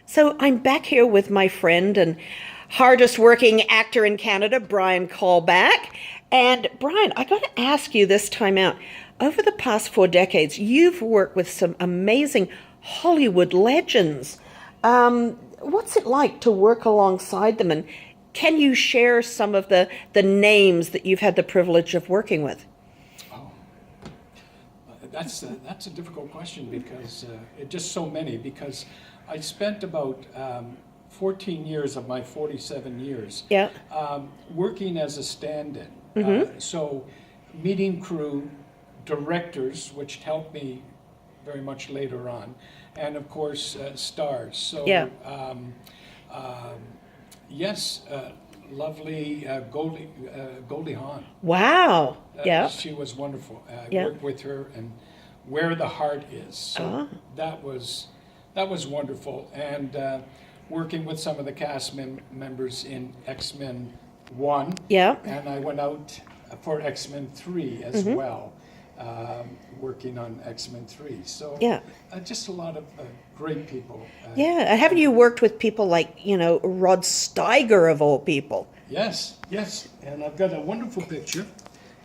So I'm back here with my friend and hardest working actor in Canada, Brian Kaulback. And Brian, I got to ask you this time out. Over the past 4 decades, you've worked with some amazing Hollywood legends. What's it like to work alongside them? And can you share some of the names that you've had the privilege of working with? Oh, that's a difficult question because it just so many. Because I spent about 14 years of my 47 years Yeah. working as a stand-in. So meeting crew, directors, which helped me very much later on, and of course stars. So Yeah. yes, lovely Goldie Hawn. Wow. Yeah. She was wonderful. I Yeah. worked with her and Where the Heart Is. So that was wonderful. And working with some of the cast members in X-Men 1. Yeah. And I went out for X-Men 3 as well, working on X-Men 3. So Yeah. just a lot of great people. Yeah. Haven't you worked with people like, Rod Steiger of all people? Yes, yes. And I've got a wonderful picture,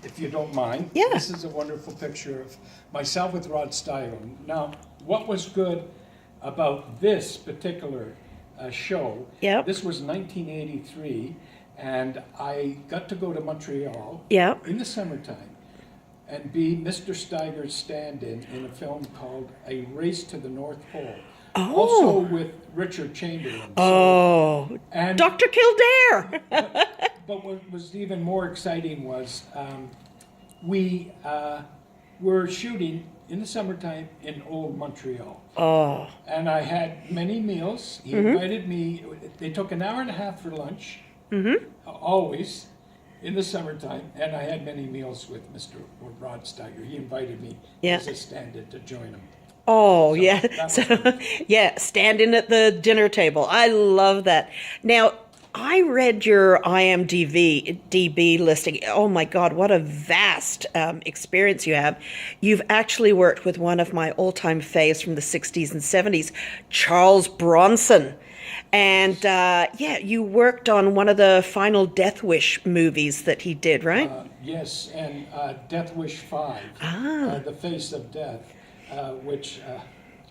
if you don't mind. Yeah. This is a wonderful picture of myself with Rod Steiger. Now, what was good about this particular show, Yep. this was 1983, and I got to go to Montreal Yep. in the summertime and be Mr. Steiger's stand-in in a film called A Race to the North Pole. Oh. Also with Richard Chamberlain. Oh, And Dr. Kildare. But what was even more exciting was we were shooting in the summertime in Old Montreal. Oh, And I had many meals. He invited me. They took an hour and a half for lunch, always in the summertime. And I had many meals with Rod Steiger. He invited me Yeah. as a stand-in to join him. oh, So yeah. that was So, wonderful. yeah, standing at the dinner table. I love that. Now, I read your IMDb listing. Oh my God, what a vast experience you have. You've actually worked with one of my all-time faves from the 60s and 70s, Charles Bronson. And yeah, you worked on one of the final Death Wish movies that he did, right? Yes, and Death Wish 5, The Face of Death, which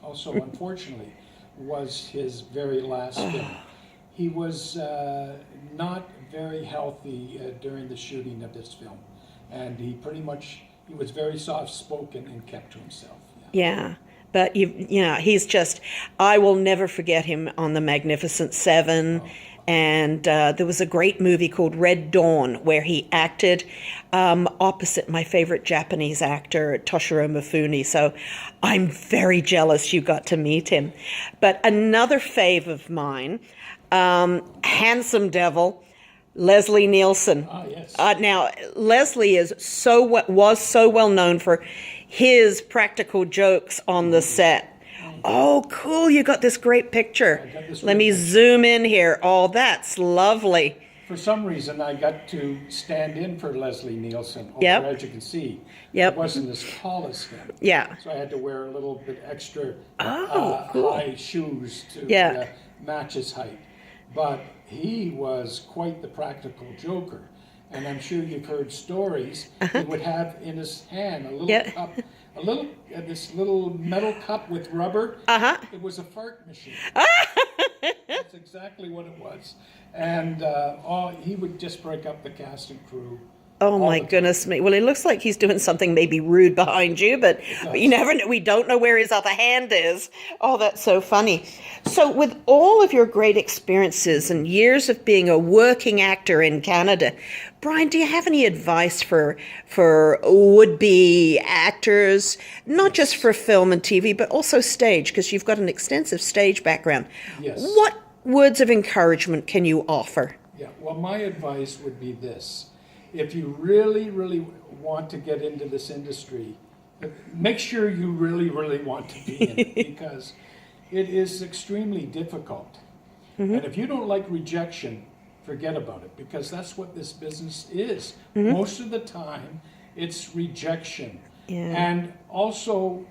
also, unfortunately, was his very last film. He was not very healthy during the shooting of this film, and he was very soft-spoken and kept to himself. Yeah. But he's just, I will never forget him on The Magnificent Seven. And there was a great movie called Red Dawn where he acted opposite my favorite Japanese actor, Toshiro Mifune. So I'm very jealous you got to meet him. But another fave of mine, handsome devil, Leslie Nielsen. Yes. Now, Leslie was so well known for his practical jokes on the set. Oh, cool. You got this great picture. Let me zoom in here. Oh, that's lovely. For some reason, I got to stand in for Leslie Nielsen. Yep. As you can see, Yep. I wasn't as tall as him. Yeah. So I had to wear a little bit extra Cool. high shoes to Yeah. match his height. But he was quite the practical joker. And I'm sure you've heard stories. He would have in his hand a little Yeah. cup, this little metal cup with rubber. It was a fart machine. That's exactly what it was. And he would just break up the cast and crew. Oh all my the time. goodness me. Well, it looks like he's doing something maybe rude behind you, but you never know. We don't know where his other hand is. Oh, that's so funny. So with all of your great experiences and years of being a working actor in Canada, Brian, do you have any advice for would-be actors, not just for film and TV, but also stage, because you've got an extensive stage background? Yes. What words of encouragement can you offer? Yeah, well, my advice would be this. If you really, really want to get into this industry, make sure you really, really want to be in it because it is extremely difficult. And if you don't like rejection, forget about it because that's what this business is. Most of the time, it's rejection. Yeah. And also,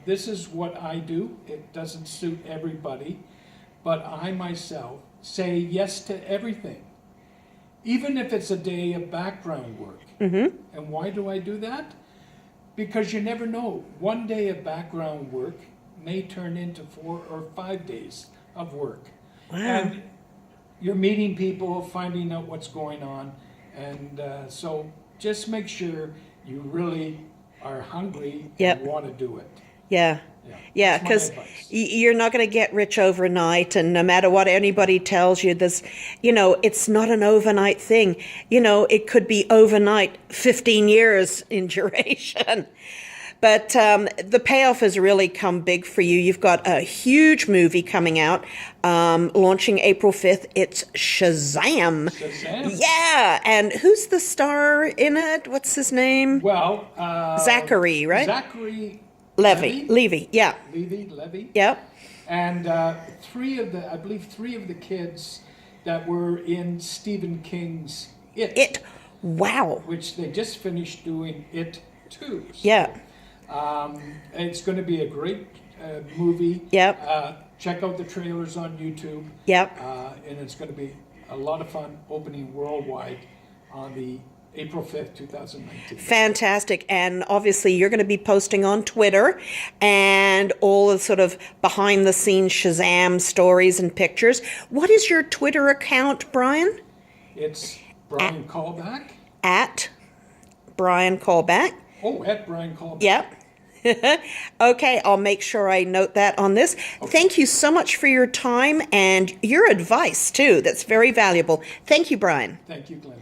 this is what I do. It doesn't suit everybody. but I myself say yes to everything, even if it's a day of background work. Mm-hmm. And why do I do that? Because you never know. One day of background work may turn into 4 or 5 days of work. Wow. And you're meeting people, finding out what's going on. And so just make sure you really are hungry Yep. and want to do it. Yeah. Yeah, That's my because advice. you're not going to get rich overnight, and no matter what anybody tells you, there's, it's not an overnight thing. It could be overnight 15 years in duration. But the payoff has really come big for you. You've got a huge movie coming out, launching April 5th. It's Shazam. Shazam. Yeah, and who's the star in it? What's his name? Well, Zachary, right? Zachary Levy, yeah. Levy. Yep. And three of the kids that were in Stephen King's It, Wow. which they just finished doing It 2. So, Yeah. it's going to be a great movie. Yep. Check out the trailers on YouTube. Yep. And it's going to be a lot of fun opening worldwide on the April 5th, 2019. Fantastic. And obviously you're going to be posting on Twitter and all the sort of behind the scenes Shazam stories and pictures. What is your Twitter account, Brian? It's Brian Kaulback. At Brian Kaulback. Oh, at Brian Kaulback. Yep. Okay, I'll make sure I note that on this. Okay. Thank you so much for your time and your advice, too. That's very valuable. Thank you, Brian. Thank you, Glenda.